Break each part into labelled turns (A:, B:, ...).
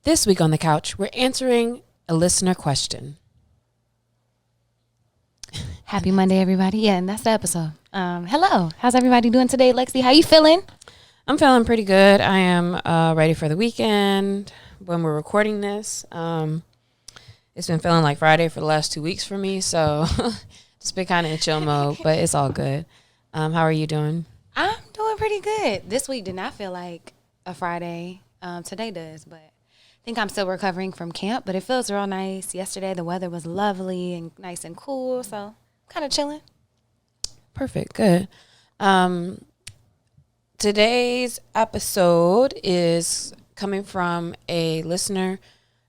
A: This week on the couch, we're answering a listener question.
B: Happy Monday, everybody. Yeah, and that's the episode. Hello. How's everybody doing today, Lexi? How you feeling?
A: I'm feeling pretty good. I am ready for the weekend when we're recording this. It's been feeling like Friday for the last 2 weeks for me, so it's been kind of in chill mode, but it's all good. How are you doing?
B: I'm doing pretty good. This week did not feel like a Friday. Today does, but I think I'm still recovering from camp, but it feels real nice. Yesterday, the weather was lovely and nice and cool, so kind of chilling.
A: Perfect. Good. Today's episode is coming from a listener.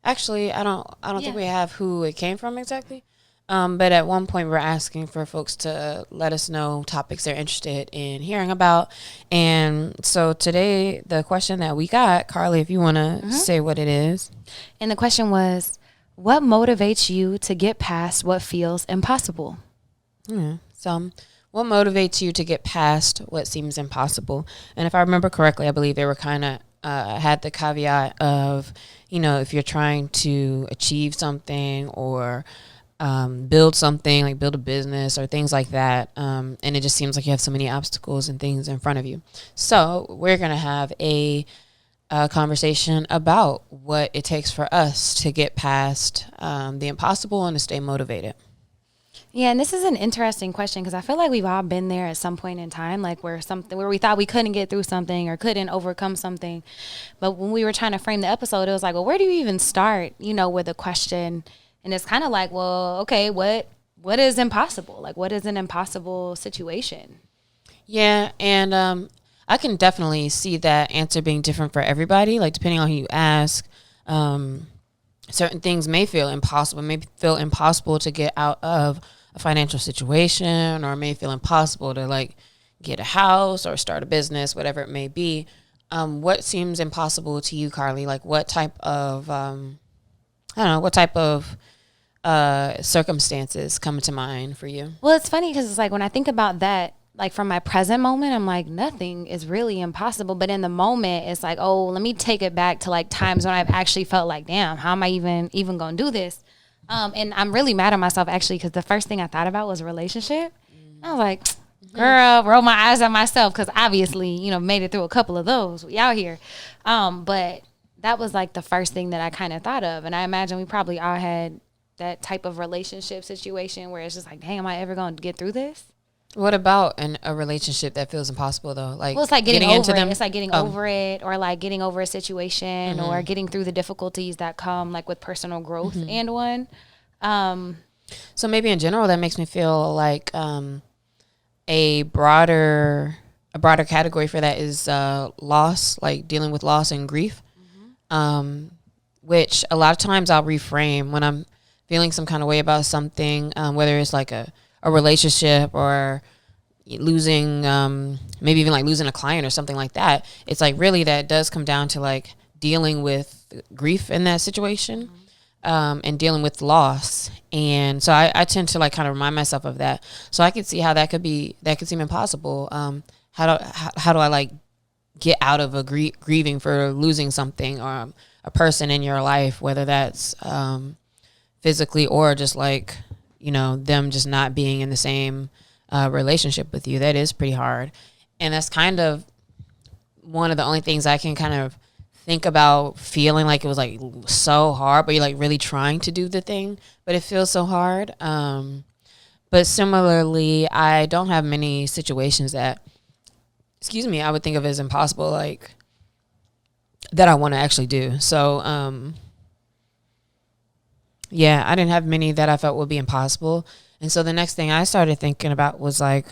A: Actually, I don't think we have who it came from exactly. But at one point, we're asking for folks to let us know topics they're interested in hearing about. And so today, the question that we got, Carlie, if you want to say what it is.
B: And the question was, what motivates you to get past what feels impossible?
A: So what motivates you to get past what seems impossible? And if I remember correctly, I believe they were kind of had the caveat of, if you're trying to achieve something or build something, like build a business or things like that. And it just seems like you have so many obstacles and things in front of you. So we're going to have a conversation about what it takes for us to get past the impossible and to stay motivated.
B: Yeah, and this is an interesting question because I feel like we've all been there at some point in time, like where we thought we couldn't get through something or couldn't overcome something. But when we were trying to frame the episode, it was like, well, where do you even start, with a question? And it's kind of like, well, okay, what is impossible? Like, what is an impossible situation?
A: Yeah, and I can definitely see that answer being different for everybody. Like, depending on who you ask, certain things may feel impossible. May feel impossible to get out of a financial situation, or may feel impossible to like get a house or start a business, whatever it may be. What seems impossible to you, Carlie? Like, what type of circumstances come to mind for you?
B: Well, it's funny because it's like when I think about that, like from my present moment, I'm like, nothing is really impossible. But in the moment, it's like, oh, let me take it back to like times when I've actually felt like, damn, how am I even going to do this? And I'm really mad at myself actually because the first thing I thought about was a relationship. I was like, girl, roll my eyes at myself because obviously, made it through a couple of those. We out here. But that was like the first thing that I kind of thought of. And I imagine we probably all had that type of relationship situation where it's just like, dang, am I ever going to get through this?
A: What about a relationship that feels impossible though? Like,
B: well, it's like getting over it. It's like getting over it, or like getting over a situation, or getting through the difficulties that come like with personal growth and one.
A: So maybe in general, that makes me feel like a broader category for that is loss, like dealing with loss and grief, which a lot of times I'll reframe when I'm feeling some kind of way about something, whether it's like a relationship or losing, maybe even like losing a client or something like that. It's like really that does come down to like dealing with grief in that situation, and dealing with loss. And so I tend to like kind of remind myself of that. So I can see how that could seem impossible. How do I like get out of a grieving for losing something or a person in your life, whether that's physically or just like, them just not being in the same relationship with you. That is pretty hard. And that's kind of one of the only things I can kind of think about, feeling like it was like so hard, but you're like really trying to do the thing, but it feels so hard. But similarly, I don't have many situations that, I would think of as impossible, like that I want to actually do. So, yeah, I didn't have many that I felt would be impossible. And so the next thing I started thinking about was like,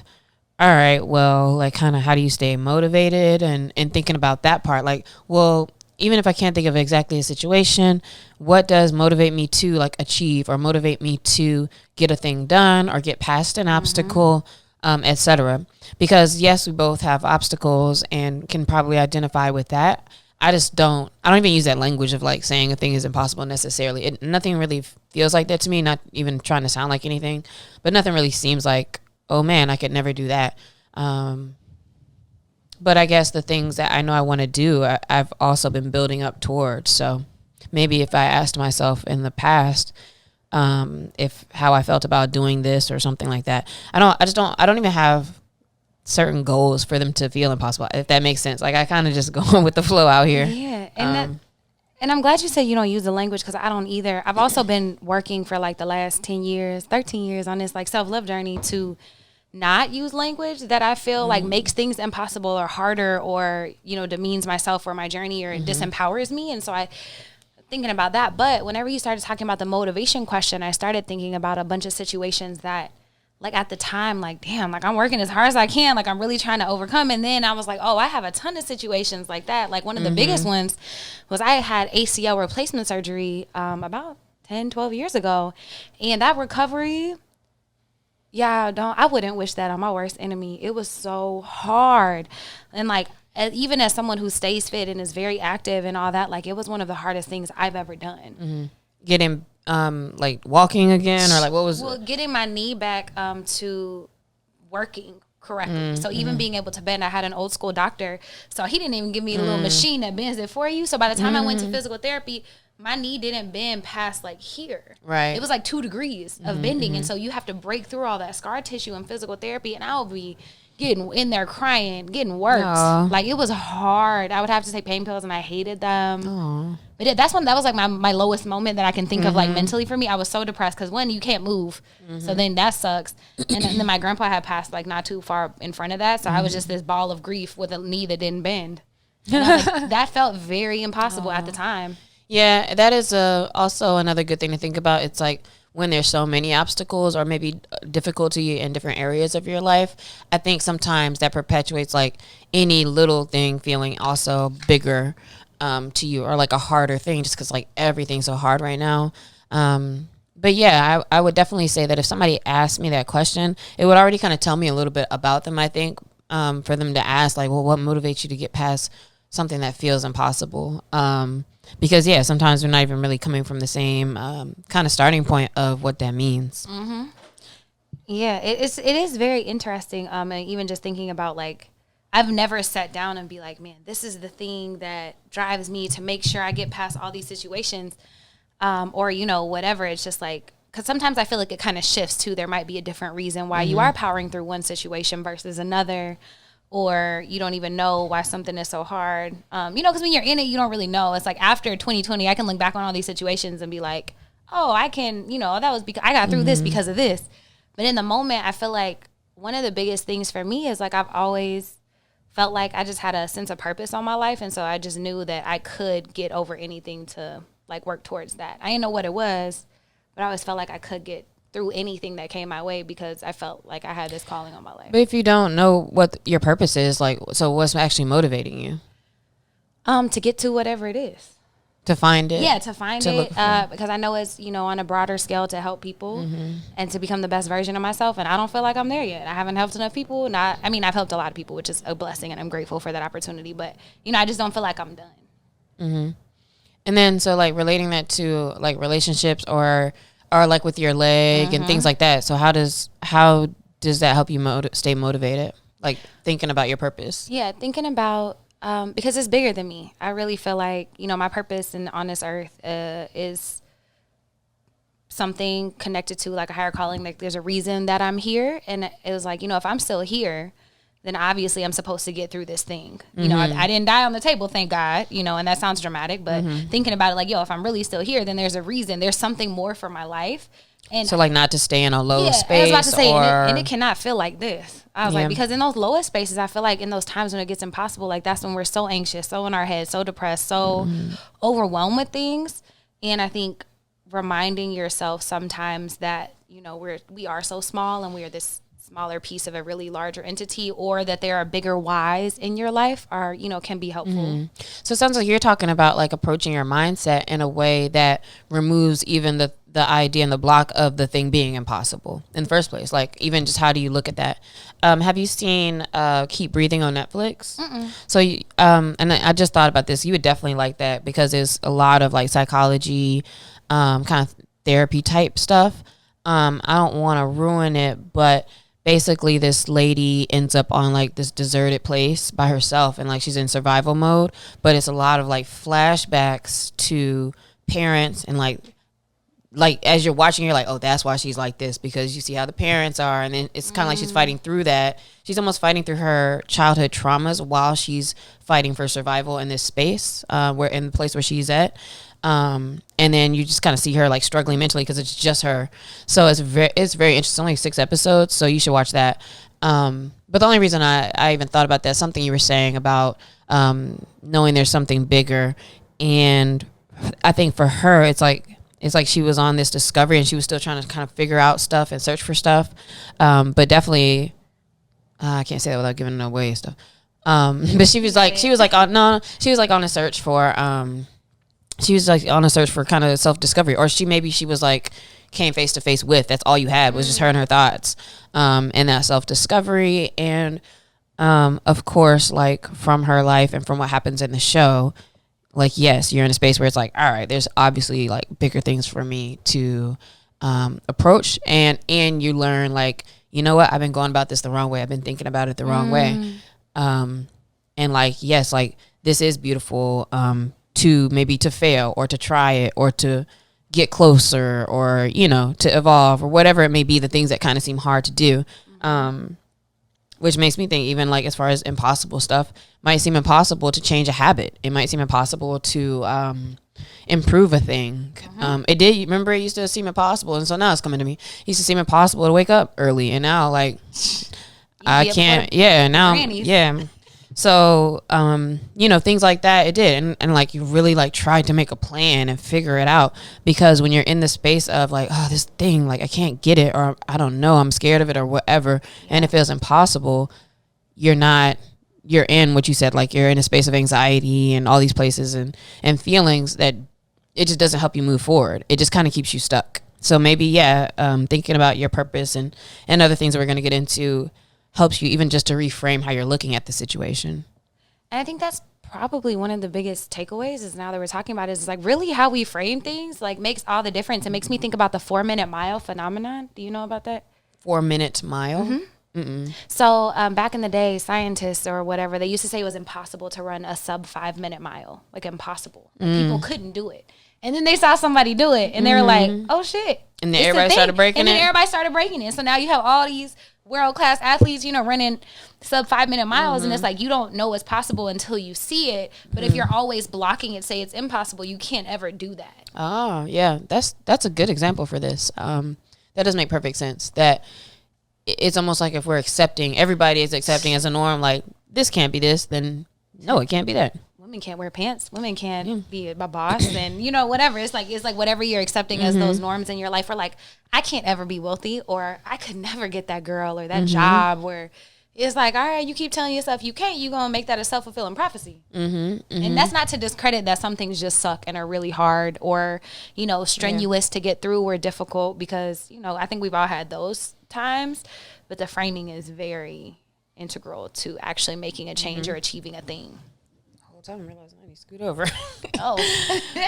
A: all right, well, like kind of how do you stay motivated, and thinking about that part, like, well, even if I can't think of exactly a situation, what does motivate me to like achieve or motivate me to get a thing done or get past an obstacle, etc. Because yes, we both have obstacles and can probably identify with that. I don't even use that language of like saying a thing is impossible necessarily. Nothing really feels like that to me, not even trying to sound like anything, but nothing really seems like, oh man, I could never do that. But I guess the things that I know I want to do, I've also been building up towards. So maybe if I asked myself in the past, if how I felt about doing this or something like that. I don't even have certain goals for them to feel impossible, if that makes sense. Like, I kind of just go with the flow out here.
B: Yeah. And I'm glad you said you don't use the language, because I don't either. I've also been working for like the last 10 years, 13 years on this like self-love journey to not use language that I feel like makes things impossible or harder, or, demeans myself or my journey, or disempowers me. And so thinking about that. But whenever you started talking about the motivation question, I started thinking about a bunch of situations that, like, at the time, like, damn, like, I'm working as hard as I can. Like, I'm really trying to overcome. And then I was like, oh, I have a ton of situations like that. Like, one of the biggest ones was I had ACL replacement surgery about 10, 12 years ago. And that recovery, I wouldn't wish that on my worst enemy. It was so hard. And, like, even as someone who stays fit and is very active and all that, like, it was one of the hardest things I've ever done.
A: Getting like walking again, or like, what was it?
B: Getting my knee back to working correctly. So even being able to bend, I had an old school doctor, so he didn't even give me a little machine that bends it for you. So by the time I went to physical therapy, my knee didn't bend past like here.
A: Right.
B: It was like 2 degrees of bending. And so you have to break through all that scar tissue in physical therapy, and I'll be getting in there crying, getting worked. Aww. Like, it was hard. I would have to take pain pills, and I hated them. Aww. But that was like my lowest moment that I can think of, like, mentally for me. I was so depressed because, one, you can't move. So then that sucks. And then my grandpa had passed, like, not too far in front of that. So I was just this ball of grief with a knee that didn't bend. And I was like, that felt very impossible at the time.
A: Yeah, that is also another good thing to think about. It's like, when there's so many obstacles or maybe difficulty in different areas of your life, I think sometimes that perpetuates like any little thing feeling also bigger to you, or like a harder thing, just because like everything's so hard right now. But yeah, I would definitely say that if somebody asked me that question, it would already kind of tell me a little bit about them, I think, for them to ask, like, well, what motivates you to get past something that feels impossible? Because, yeah, sometimes we're not even really coming from the same kind of starting point of what that means.
B: Yeah, it is very interesting. And even just thinking about, like, I've never sat down and be like, man, this is the thing that drives me to make sure I get past all these situations, or, whatever. It's just like, because sometimes I feel like it kind of shifts too. There might be a different reason why you are powering through one situation versus another. Or you don't even know why something is so hard. Because when you're in it, you don't really know. It's like after 2020, I can look back on all these situations and be like, oh, I can, that was because I got through this because of this. But in the moment, I feel like one of the biggest things for me is like I've always felt like I just had a sense of purpose on my life. And so I just knew that I could get over anything to like work towards that. I didn't know what it was, but I always felt like I could get through anything that came my way because I felt like I had this calling on my life.
A: But if you don't know what your purpose is, like, so what's actually motivating you?
B: To get to whatever it is.
A: To find it?
B: Yeah, to find it. Because I know it's, on a broader scale to help people and to become the best version of myself. And I don't feel like I'm there yet. I haven't helped enough people. I've helped a lot of people, which is a blessing, and I'm grateful for that opportunity. But, I just don't feel like I'm done.
A: And then, so, like, relating that to, like, relationships or like with your leg and things like that. So how does that help you stay motivated? Like, thinking about your purpose.
B: Yeah, thinking about, because it's bigger than me. I really feel like, my purpose on this earth is something connected to like a higher calling. Like, there's a reason that I'm here. And it was like, if I'm still here, then obviously I'm supposed to get through this thing. I didn't die on the table, thank God, and that sounds dramatic, but thinking about it, like, if I'm really still here, then there's a reason. There's something more for my life. And so, like, not to stay in a low space. I was about to say, and it cannot feel like this. I was like, because in those lowest spaces, I feel like in those times when it gets impossible, like, that's when we're so anxious, so in our head, so depressed, so overwhelmed with things. And I think reminding yourself sometimes that, we are so small and we are this smaller piece of a really larger entity, or that there are bigger whys in your life can be helpful.
A: So it sounds like you're talking about like approaching your mindset in a way that removes even the idea and the block of the thing being impossible in the first place. Like, even just how do you look at that? Have you seen Keep Breathing on Netflix? So and I just thought about this. You would definitely like that because there's a lot of like psychology, kind of therapy type stuff. I don't want to ruin it, but basically this lady ends up on like this deserted place by herself, and like she's in survival mode, but it's a lot of like flashbacks to parents and like as you're watching, you're like, oh, that's why she's like this, because you see how the parents are, and then it's kind of like she's fighting through that. She's almost fighting through her childhood traumas while she's fighting for survival in this space, where in the place where she's at. And then you just kind of see her like struggling mentally because it's just her. So it's very interesting. Only 6 episodes, so you should watch that. But the only reason I even thought about that, something you were saying about knowing there's something bigger, and I think for her, it's like she was on this discovery and she was still trying to kind of figure out stuff and search for stuff. But definitely, I can't say that without giving away stuff. But she was like on a search for kind of self-discovery, or she was like came face to face with, that's all you had was just her and her thoughts, and that self-discovery. And of course, like from her life and from what happens in the show, like, yes, you're in a space where it's like, all right, there's obviously like bigger things for me to approach, and you learn, like, you know what, I've been going about this the wrong way, I've been thinking about it the wrong way, and like, yes, like this is beautiful, to fail or to try it or to get closer or, you know, to evolve or whatever it may be, the things that kind of seem hard to do. Which makes me think, even like as far as impossible stuff, might seem impossible to change a habit. It might seem impossible to improve a thing. It used to seem impossible, and so now it's coming to me. It used to seem impossible to wake up early, and now like I can't. Yeah, now yeah. So, you know, things like that, it did. And like, you really like tried to make a plan and figure it out, because when you're in the space of like, oh, this thing, like I can't get it, or I don't know, I'm scared of it or whatever, and it feels impossible, you're in what you said, like you're in a space of anxiety and all these places and feelings that it just doesn't help you move forward. It just kind of keeps you stuck. So maybe, thinking about your purpose and other things that we're going to get into helps you even just to reframe how you're looking at the situation.
B: And I think that's probably one of the biggest takeaways is, now that we're talking about it, is like really how we frame things like makes all the difference. It makes me think about the 4-minute mile phenomenon. Do you know about that?
A: 4-minute mile?
B: So back in the day, scientists or whatever, they used to say it was impossible to run a sub 5-minute mile, like impossible. Like people couldn't do it. And then they saw somebody do it and they were like, oh shit.
A: And then everybody started breaking it.
B: And then everybody started breaking it. So now you have all these world-class athletes, you know, running sub 5-minute miles, and it's like, you don't know it's possible until you see it. But if you're always blocking it, say it's impossible, you can't ever do that.
A: Oh yeah, that's a good example for this. That does make perfect sense. That it's almost like if we're accepting, everybody is accepting as a norm, like this can't be this, then no, it can't be that.
B: Women can't wear pants. Women can't be a boss, and you know, whatever. It's like whatever you're accepting as those norms in your life. Or like, I can't ever be wealthy, or I could never get that girl or that job. Where it's like, all right, you keep telling yourself you can't, you gonna make that a self-fulfilling prophecy. And that's not to discredit that some things just suck and are really hard, or, you know, strenuous to get through or difficult, because, you know, I think we've all had those times. But the framing is very integral to actually making a change or achieving a thing.
A: I'm realizing I need to scoot over.
B: Oh,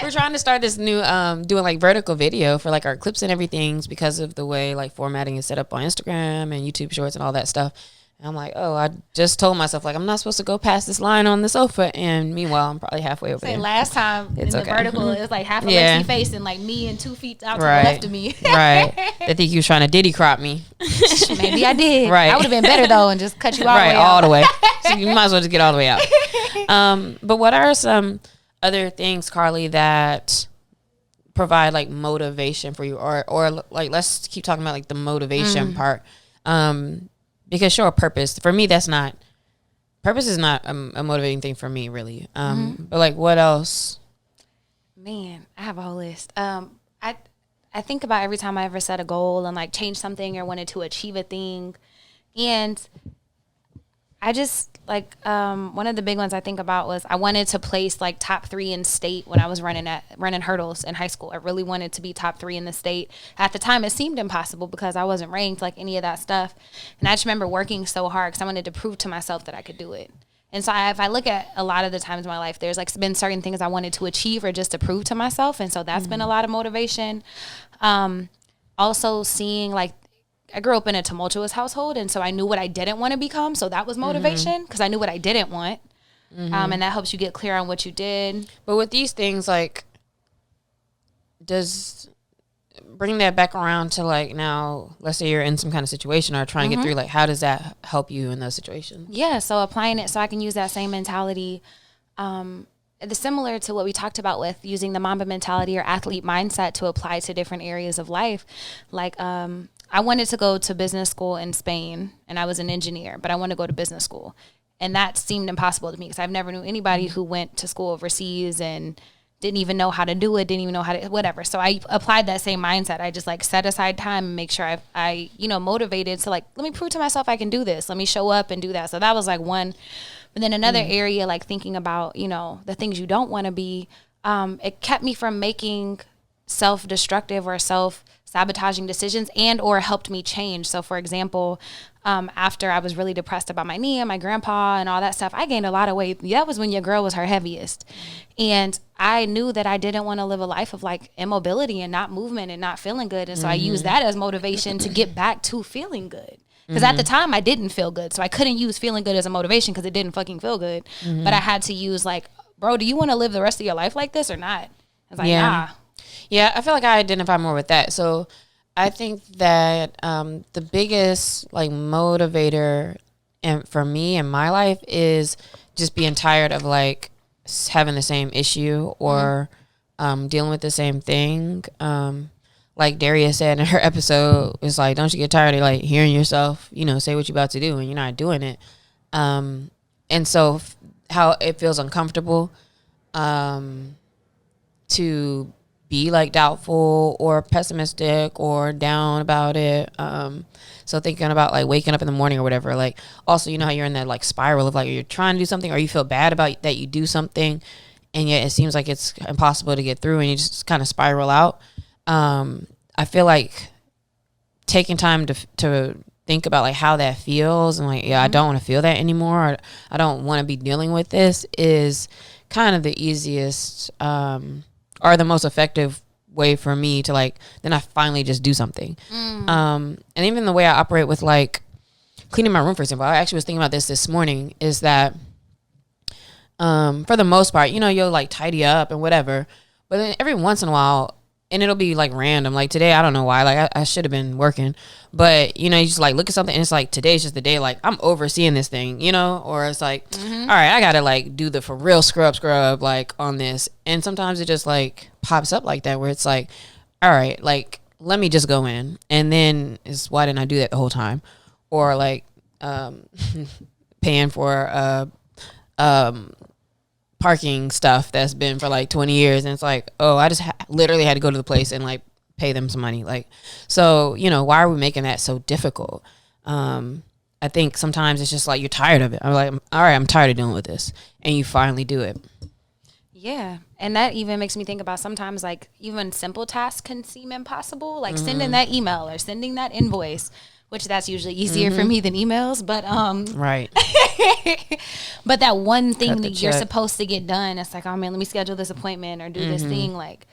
A: we're trying to start this new doing like vertical video for like our clips and everything, because of the way like formatting is set up on Instagram and YouTube Shorts and all that stuff. And I'm like, oh, I just told myself like I'm not supposed to go past this line on the sofa, and meanwhile I'm probably halfway over there.
B: Last time it's in the vertical, it was like half a Lexi face and like me and 2 feet out to the left of me.
A: Right. I think you was trying to diddy crop me.
B: Maybe I did.
A: Right.
B: I would have been better though and just cut you all the way out.
A: All the way. So you might as well just get all the way out. But what are some other things, Carlie, that provide like motivation for you, or like, let's keep talking about like the motivation part. Because sure, purpose for me, purpose is not a motivating thing for me, really. But like, what else?
B: Man, I have a whole list. I think about every time I ever set a goal and like change something or wanted to achieve a thing, and I just like one of the big ones I think about was I wanted to place like top 3 in state when I was running hurdles in high school. I really wanted to be top 3 in the state. At the time, it seemed impossible because I wasn't ranked, like any of that stuff. And I just remember working so hard because I wanted to prove to myself that I could do it. And so if I look at a lot of the times in my life, there's like been certain things I wanted to achieve or just to prove to myself. And so that's been a lot of motivation. Also seeing like, I grew up in a tumultuous household, and so I knew what I didn't want to become. So that was motivation because I knew what I didn't want. And that helps you get clear on what you did.
A: But with these things, like, does bring that back around to like now, let's say you're in some kind of situation or trying to get through, like how does that help you in those situations?
B: Yeah, so applying it so I can use that same mentality, similar to what we talked about with using the Mamba mentality or athlete mindset to apply to different areas of life. Like I wanted to go to business school in Spain, and I was an engineer, but I wanted to go to business school, and that seemed impossible to me because I've never knew anybody who went to school overseas and didn't even know how to do it, didn't even know how to, whatever. So I applied that same mindset. I just like set aside time and make sure I motivated to like, let me prove to myself I can do this. Let me show up and do that. So that was like one. But then another area, like thinking about, the things you don't want to be, it kept me from making self-destructive or self-sabotaging decisions and or helped me change. So for example, after I was really depressed about my knee and my grandpa and all that stuff, I gained a lot of weight. That was when your girl was her heaviest. And I knew that I didn't want to live a life of like immobility and not movement and not feeling good. And so I used that as motivation to get back to feeling good. Because at the time I didn't feel good. So I couldn't use feeling good as a motivation because it didn't fucking feel good. But I had to use like, bro, do you want to live the rest of your life like this or not? I was like, nah.
A: Yeah, I feel like I identify more with that. So I think that the biggest like motivator and for me in my life is just being tired of like having the same issue or dealing with the same thing. Like Daria said in her episode, it's like, don't you get tired of like hearing yourself, say what you're about to do and you're not doing it. And so how it feels uncomfortable to be like doubtful or pessimistic or down about it. So thinking about like waking up in the morning or whatever, like also, how you're in that like spiral of like you're trying to do something or you feel bad about that you do something and yet it seems like it's impossible to get through and you just kind of spiral out. I feel like taking time to think about like how that feels and like, I don't want to feel that anymore. Or I don't want to be dealing with this is kind of the easiest, or the most effective way for me to like, then I finally just do something. And even the way I operate with like cleaning my room, for example, I actually was thinking about this morning is that, for the most part, you'll like tidy up and whatever, but then every once in a while, and it'll be like random. Like today, I don't know why. Like I should have been working, but you just like look at something and it's like today's just the day. Like I'm overseeing this thing, or it's like, all right, I gotta like do the for real scrub like on this. And sometimes it just like pops up like that where it's like, all right, like let me just go in, and then it's why didn't I do that the whole time, or like paying for parking stuff that's been for like 20 years and it's like, oh, I just literally had to go to the place and like pay them some money. Like, so, why are we making that so difficult? I think sometimes it's just like you're tired of it. I'm like, all right, I'm tired of dealing with this. And you finally do it.
B: Yeah. And that even makes me think about sometimes like even simple tasks can seem impossible, like sending that email or sending that invoice, which that's usually easier for me than emails. But
A: right.
B: But that one thing that you're supposed to get done, it's like, oh man, let me schedule this appointment or do this thing, like,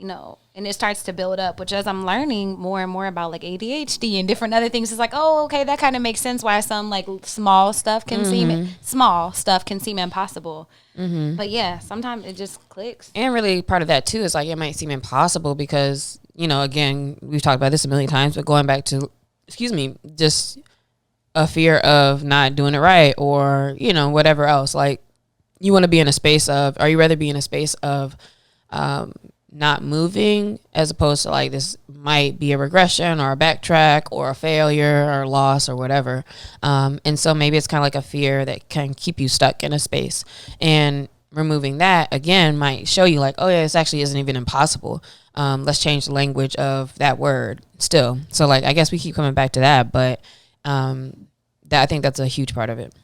B: and it starts to build up, which as I'm learning more and more about like ADHD and different other things, it's like, oh, okay, that kind of makes sense why some like small stuff can seem impossible. But yeah, sometimes it just clicks.
A: And really part of that too is like it might seem impossible because, again, we've talked about this a million times, but going back to just a fear of not doing it right or, whatever else. Like you want to be in a space of, or you rather be in a space of not moving as opposed to like this might be a regression or a backtrack or a failure or loss or whatever. And so maybe it's kind of like a fear that can keep you stuck in a space, and removing that again might show you like, oh yeah, this actually isn't even impossible. Let's change the language of that word still. So like, I guess we keep coming back to that, but I think that's a huge part of it.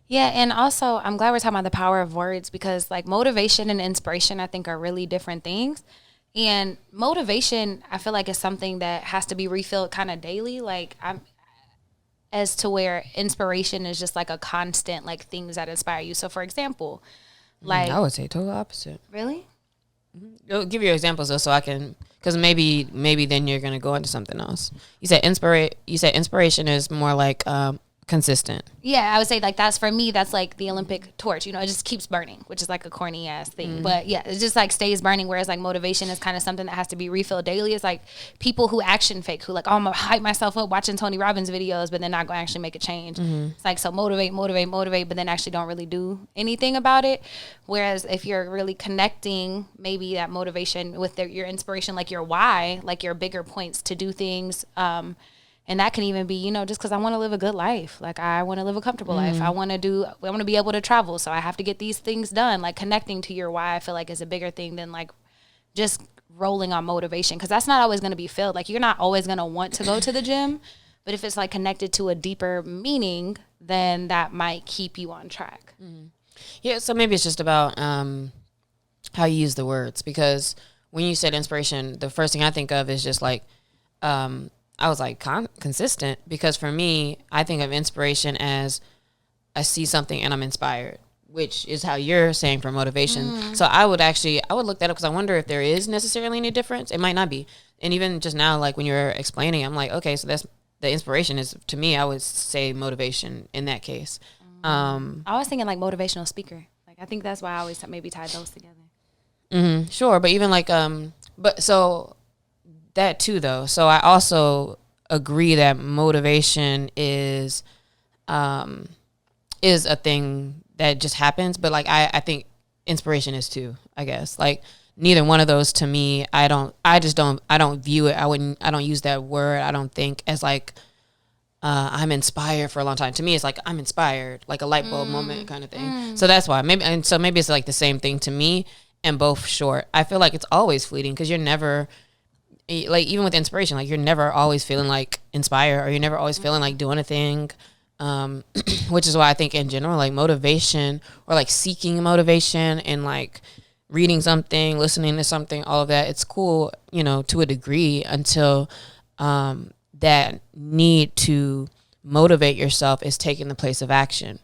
B: Yeah. And also I'm glad we're talking about the power of words because like motivation and inspiration, I think are really different things. And motivation, I feel like is something that has to be refilled kind of daily. Like as to where inspiration is just like a constant, like things that inspire you. So for example, like
A: I would say total opposite.
B: Really?
A: Give your examples though, so I can, because maybe then you're gonna go into something else. You said inspiration is more like consistent.
B: Yeah, I would say like that's for me. That's like the Olympic torch. You know, it just keeps burning, which is like a corny ass thing. But yeah, it just like stays burning. Whereas like motivation is kind of something that has to be refilled daily. It's like people who action fake, who like, oh, I'm gonna hype myself up watching Tony Robbins videos, but they're not gonna actually make a change. It's like, so motivate, but then actually don't really do anything about it. Whereas if you're really connecting maybe that motivation with your inspiration, like your why, like your bigger points to do things. And that can even be, you know, just because I want to live a good life. Like, I want to live a comfortable life. I want to be able to travel. So I have to get these things done. Like, connecting to your why, I feel like, is a bigger thing than, like, just rolling on motivation. Because that's not always going to be filled. Like, you're not always going to want to go to the gym. But if it's, like, connected to a deeper meaning, then that might keep you on track.
A: Yeah, so maybe it's just about how you use the words. Because when you said inspiration, the first thing I think of is just, like, I was like consistent, because for me, I think of inspiration as I see something and I'm inspired, which is how you're saying for motivation. So I would look that up, because I wonder if there is necessarily any difference. It might not be. And even just now, like when you're explaining, I'm like, okay, so that's the inspiration is, to me, I would say motivation in that case.
B: I was thinking like motivational speaker. Like, I think that's why I always maybe tied those together.
A: Sure. But even like, so that too, though. So I also agree that motivation is a thing that just happens. But like, I think inspiration is too, I guess. Like, neither one of those to me, I don't view it. I don't use that word. I don't think as like, I'm inspired for a long time. To me, it's like, I'm inspired, like a light bulb moment kind of thing. So that's why maybe it's like the same thing to me, and both short. I feel like it's always fleeting, because you're never, like, even with inspiration, like, you're never always feeling like inspired, or you're never always feeling like doing a thing, which is why I think in general, like, motivation, or like seeking motivation and like reading something, listening to something, all of that, it's cool, you know, to a degree, until that need to motivate yourself is taking the place of action.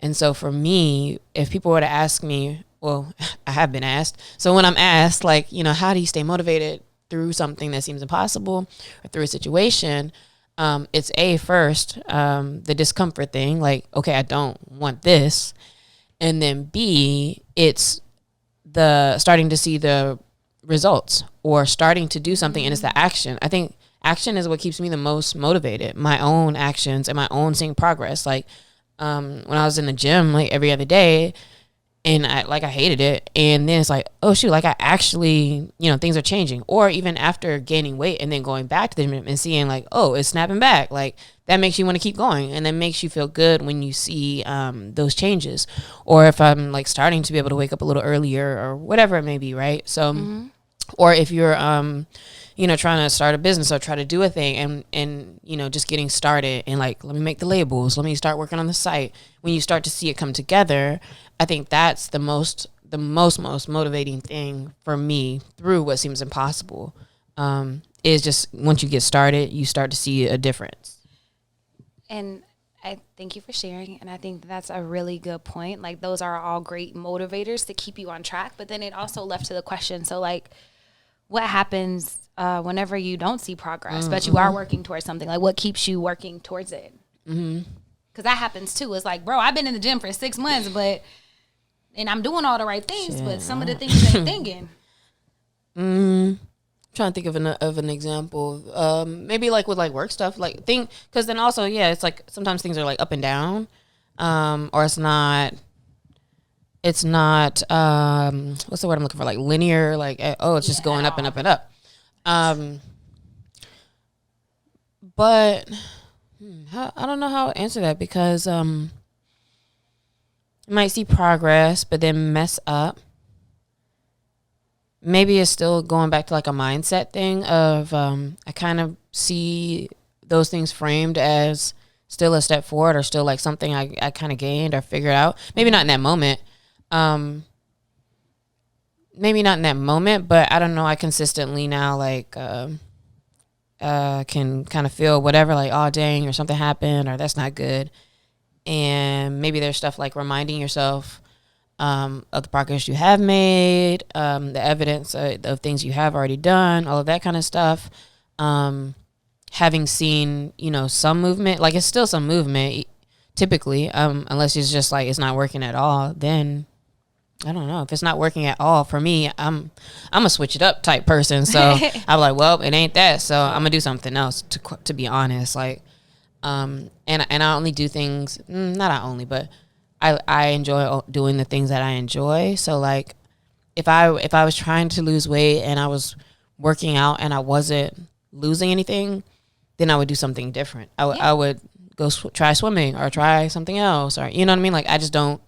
A: And so for me, if people were to ask me, well, I have been asked, so when I'm asked, like, you know, how do you stay motivated through something that seems impossible, or through a situation, it's first, the discomfort thing, like, okay, I don't want this. And then B, it's the starting to see the results, or starting to do something, and it's the action. I think action is what keeps me the most motivated, my own actions and my own seeing progress. Like, when I was in the gym, like, every other day, and I hated it. And then it's like, oh shoot, like, I actually, you know, things are changing. Or even after gaining weight and then going back to the gym and seeing like, oh, it's snapping back. Like, that makes you want to keep going. And that makes you feel good when you see those changes. Or if I'm like starting to be able to wake up a little earlier, or whatever it may be, right? So, or if you're, you know, trying to start a business or try to do a thing, and, you know, just getting started, and like, let me make the labels, let me start working on the site. When you start to see it come together, I think that's the most motivating thing for me through what seems impossible, is just once you get started, you start to see a difference.
B: And I thank you for sharing. And I think that's a really good point. Like, those are all great motivators to keep you on track. But then it also left to the question, so like, what happens whenever you don't see progress, but you are working towards something? Like, what keeps you working towards it? Because that happens too. It's like, bro, I've been in the gym for 6 months, and I'm doing all the right things, but some of the things ain't thinking.
A: Trying to think of an example. Maybe like with like work stuff, like because then also, yeah, it's like sometimes things are like up and down, or it's not what's the word I'm looking for, like linear, like, oh, it's just going up and up and up. But I don't know how to answer that, because you might see progress but then mess up. Maybe it's still going back to like a mindset thing of I kind of see those things framed as still a step forward, or still like something I kind of gained or figured out. Maybe not in that moment. But I don't know. I consistently now like can kind of feel whatever, like, oh dang, or something happened, or that's not good. And maybe there's stuff like reminding yourself of the progress you have made, the evidence of things you have already done, all of that kind of stuff. Having seen, you know, some movement, like, it's still some movement, typically, unless it's just like it's not working at all, then I don't know. If it's not working at all for me, I'm a switch it up type person. So I'm like, well, it ain't that. So I'm gonna do something else. To be honest, like, and I only do things. Not I only, but I enjoy doing the things that I enjoy. So like, if I was trying to lose weight and I was working out and I wasn't losing anything, then I would do something different. I would go try swimming or try something else, or you know what I mean. Like I just don't.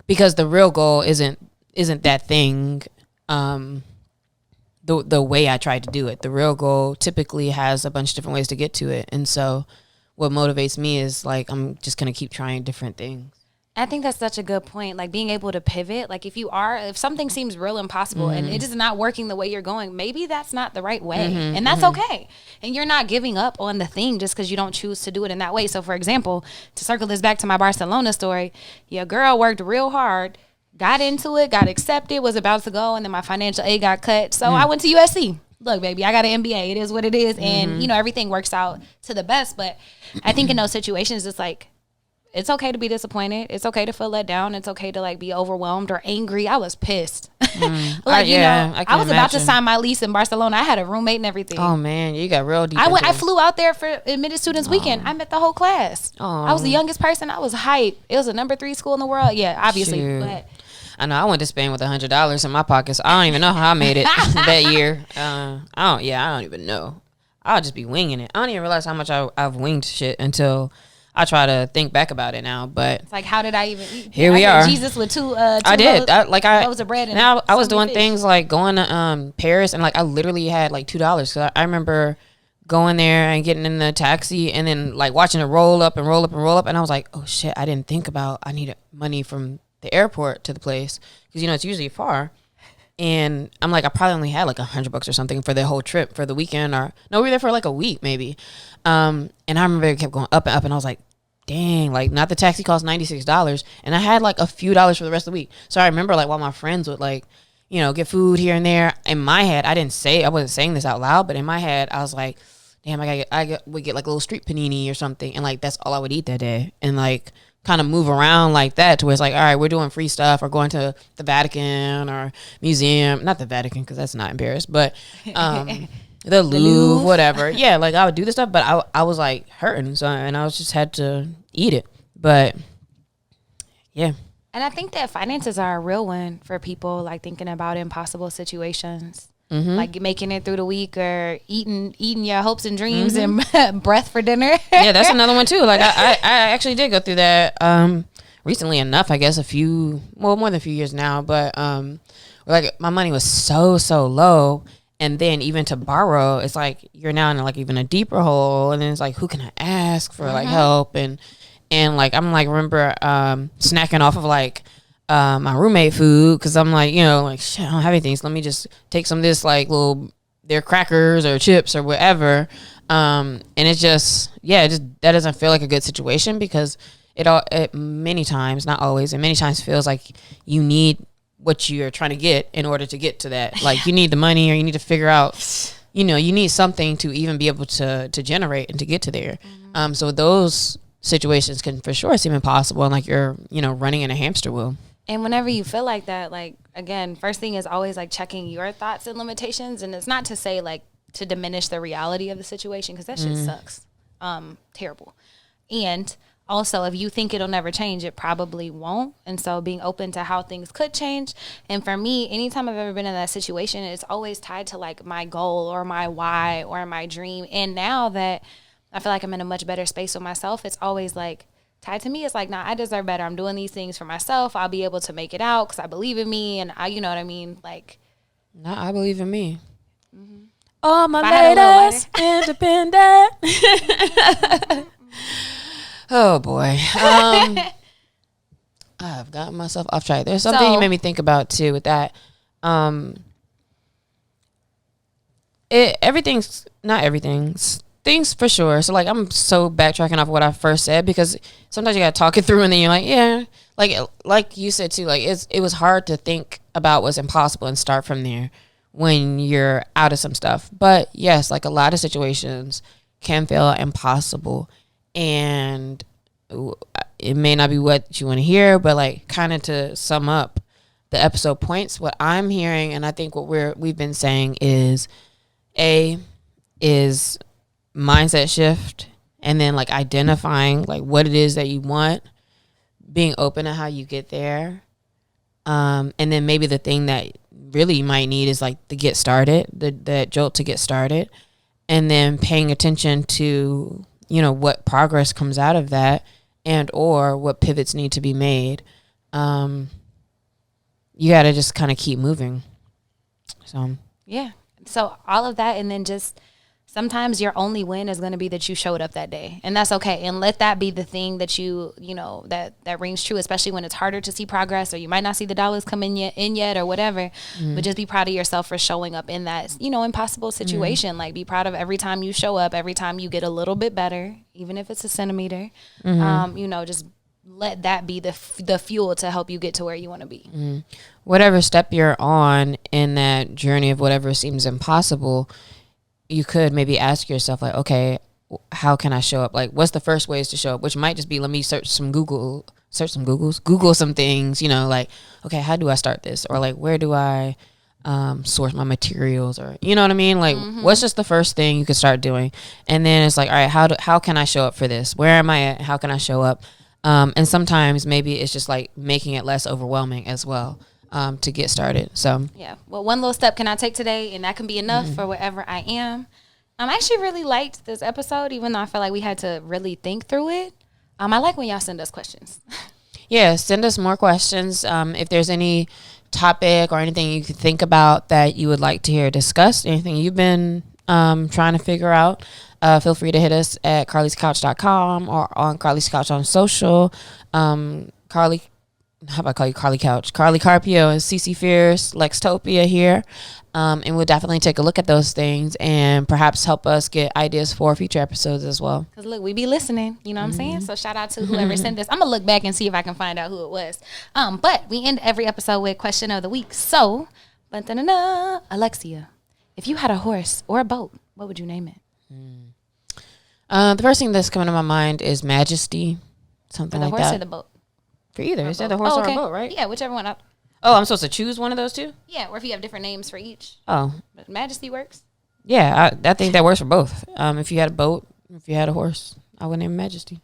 A: Because the real goal isn't that thing, the way I tried to do it. The real goal typically has a bunch of different ways to get to it. And so what motivates me is like, I'm just going to keep trying different things.
B: I think that's such a good point. Like being able to pivot. Like if something seems real impossible and it is not working the way you're going, maybe that's not the right way. And that's okay. And you're not giving up on the thing just because you don't choose to do it in that way. So for example, to circle this back to my Barcelona story, your girl worked real hard, got into it, got accepted, was about to go, and then my financial aid got cut. So I went to USC. Look, baby, I got an MBA. It is what it is. And, everything works out to the best. But I think in those situations, it's like, it's okay to be disappointed. It's okay to feel let down. It's okay to like be overwhelmed or angry. I was pissed. I was about to sign my lease in Barcelona. I had a roommate and everything.
A: Oh man, you got real deep.
B: I flew out there for admitted students weekend. I met the whole class. I was the youngest person. I was hype. It was a number 3 school in the world. Yeah, obviously.
A: Shoot.
B: But
A: I know I went to Spain with $100 in my pockets. I don't even know how I made it that year. I don't even know. I'll just be winging it. I don't even realize how much I've winged shit until I try to think back about it now, but
B: it's like, how did I even?
A: Here we are.
B: Jesus with two
A: I did. Loaves
B: of bread. And
A: now I was doing things like going to Paris, and like I literally had like $2. So I remember going there and getting in the taxi, and then like watching it roll up and roll up and roll up, and I was like, oh shit, I didn't think about I needed money from the airport to the place because it's usually far. And I'm like, I probably only had like $100 or something for the whole trip for the weekend, or no, we were there for like a week maybe. And I remember it kept going up and up, and I was like, dang, like not the taxi cost $96, and I had like a few dollars for the rest of the week. So I remember like while my friends would like, get food here and there. In my head, I wasn't saying this out loud, but in my head, I was like, damn, I would get like a little street panini or something, and like that's all I would eat that day, and like kind of move around like that to where it's like, all right, we're doing free stuff or going to the Vatican or museum, not the Vatican because that's not in Paris, but the Louvre, whatever. Yeah, like I would do this stuff, but I was like hurting, so and I was just had to eat it. But yeah.
B: And I think that finances are a real one for people, like thinking about impossible situations. Like making it through the week or eating your hopes and dreams and breath for dinner.
A: Yeah, that's another one too. Like I actually did go through that recently enough, I guess more than a few years now, but like my money was so low, and then even to borrow, it's like you're now in like even a deeper hole, and then it's like, who can I ask for like help, and like I'm like remember snacking off of like my roommate food because I'm like, like shit, I don't have anything, so let me just take some of this like their crackers or chips or whatever, and it's just that doesn't feel like a good situation because it many times, not always, and many times feels like you need what you're trying to get in order to get to that. Like you need the money, or you need to figure out, you need something to even be able to generate and to get to there. So those situations can for sure seem impossible, and like you're running in a hamster wheel.
B: And whenever you feel like that, like, again, first thing is always like checking your thoughts and limitations. And it's not to say like to diminish the reality of the situation, because that shit sucks. Terrible. And also, if you think it'll never change, it probably won't. And so being open to how things could change. And for me, anytime I've ever been in that situation, it's always tied to like my goal or my why or my dream. And now that I feel like I'm in a much better space with myself, it's always like, tied to me, it's like, nah, I deserve better. I'm doing these things for myself. I'll be able to make it out because I believe in me, and you know what I mean? Like,
A: nah, I believe in me. All my ladies, independent. Oh boy, I've gotten myself off track. There's something you made me think about too with that. Everything's not everything's. Things for sure. So like I'm so backtracking off what I first said because sometimes you gotta talk it through and then you're like, yeah, like you said too, like it was hard to think about what's impossible and start from there when you're out of some stuff. But yes, like a lot of situations can feel impossible, and it may not be what you want to hear, but like kind of to sum up the episode points, what I'm hearing, and I think what we've been saying is is mindset shift, and then like identifying like what it is that you want, being open to how you get there, and then maybe the thing that really you might need is like to get started, that jolt to get started, and then paying attention to, you know, what progress comes out of that, and or what pivots need to be made. You got to just kind of keep moving. So
B: yeah. So all of that, and then just sometimes your only win is going to be that you showed up that day, and that's okay. And let that be the thing that you know, that rings true, especially when it's harder to see progress, or you might not see the dollars come in yet or whatever. But just be proud of yourself for showing up in that, you know, impossible situation. Like, be proud of every time you show up, every time you get a little bit better, even if it's a centimeter. You know, just let that be the fuel to help you get to where you want to be.
A: Whatever step you're on in that journey of whatever seems impossible, you could maybe ask yourself, like, okay, how can I show up? Like, what's the first ways to show up? Which might just be, let me Google some things, you know, like, okay, how do I start this? Or like, where do I source my materials? Or, you know what I mean? Like, what's just the first thing you could start doing? And then it's like, all right, how can I show up for this? Where am I at? How can I show up? And sometimes maybe it's just like making it less overwhelming as well, to get started. So
B: yeah, well, one little step can I take today, and that can be enough for wherever I am. I actually really liked this episode, even though I felt like we had to really think through it. I like when y'all send us questions.
A: Yeah, send us more questions. If there's any topic or anything you could think about that you would like to hear discussed, anything you've been trying to figure out, feel free to hit us at carliescouch.com or on Carlie's Couch on social. Carlie, how about I call you Carlie Couch? Carlie Carpio and CC Fierce, Lextopia here. And we'll definitely take a look at those things and perhaps help us get ideas for future episodes as well.
B: Because look, we be listening, you know what I'm saying? So shout out to whoever sent this. I'm going to look back and see if I can find out who it was. But we end every episode with question of the week. So, Alexia, if you had a horse or a boat, what would you name it?
A: The first thing that's coming to my mind is Majesty, something
B: For the
A: like
B: horse
A: that.
B: or the boat?
A: For either. Is that the horse or a boat, right?
B: Yeah, whichever one.
A: Oh, I'm supposed to choose one of those two?
B: Yeah, or if you have different names for each.
A: Oh.
B: But Majesty works.
A: Yeah, I think that works for both. If you had a boat, if you had a horse, I would name Majesty.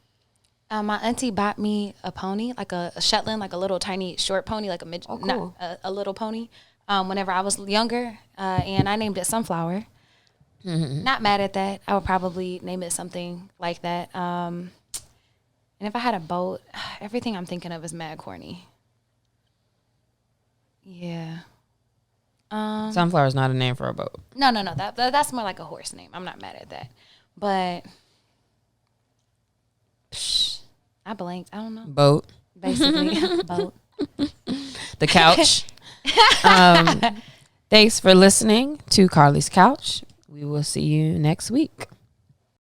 B: My auntie bought me a pony, like a Shetland, like a little tiny short pony, like a
A: cool.
B: not a little pony, whenever I was younger, and I named it Sunflower. Not mad at that. I would probably name it something like that. And if I had a boat, everything I'm thinking of is mad corny. Yeah.
A: Sunflower is not a name for a boat.
B: No. That's more like a horse name. I'm not mad at that. But I blanked. I don't know.
A: Boat.
B: Basically, boat.
A: The couch. Thanks for listening to Carlie's Couch. We will see you next week.